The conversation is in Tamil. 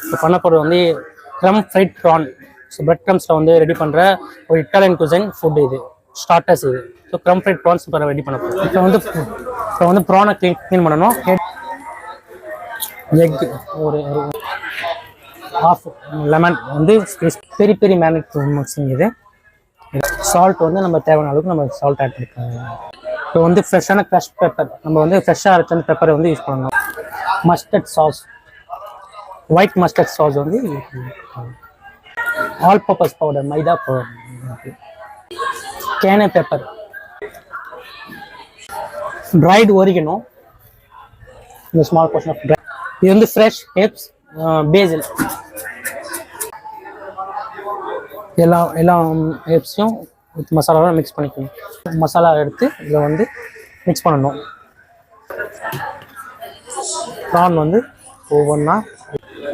இப்போ பண்ண போகிறது வந்து க்ரம் ஃப்ரைட் ப்ரான். ஸோ பிரெட் க்ரம்ஸில் வந்து ரெடி பண்ணுற ஒரு இட்டாலியன் குசைன் ஃபுட் இது, ஸ்டார்டர்ஸ் இது. ஸோ க்ரம் ஃப்ரைட் ப்ரான்ஸ் இப்போ ரெடி பண்ண போகிறோம். இப்போ வந்து ப்ரானை க்ளீன் பண்ணணும். எக் ஒரு ஹாஃப் லெமன் வந்து பெரிய பெரிய மேரினேட் மிக்சிங் இது. சால்ட் வந்து நம்ம தேவையான அளவுக்கு நம்ம சால்ட் ஆட் பண்ணிக்கலாம். இப்போ வந்து ஃப்ரெஷ்ஷான க்ரஷ் பெப்பர், நம்ம வந்து ஃப்ரெஷ்ஷாக அரைச்ச அந்த பெப்பரை வந்து யூஸ் பண்ணணும். Mustard sauce, white mustard sauce வந்து ஆல் பர்பஸ் பவுடர், மைதா பவுடர், கேன பெப்பர், ட்ரைடு ஒரிகனோ, இந்த ஸ்மால் போர்ஷன் ஆஃப் ட்ரை. இது வந்து ஃப்ரெஷ் ஹெர்ப்ஸ், பேசில், எல்லா ஹெர்ப்ஸையும் மசாலாவோட மிக்ஸ் பண்ணிக்கணும். மசாலா எடுத்து இதை வந்து மிக்ஸ் பண்ணணும். ப்ரான் வந்து ஒவ்வொன்றா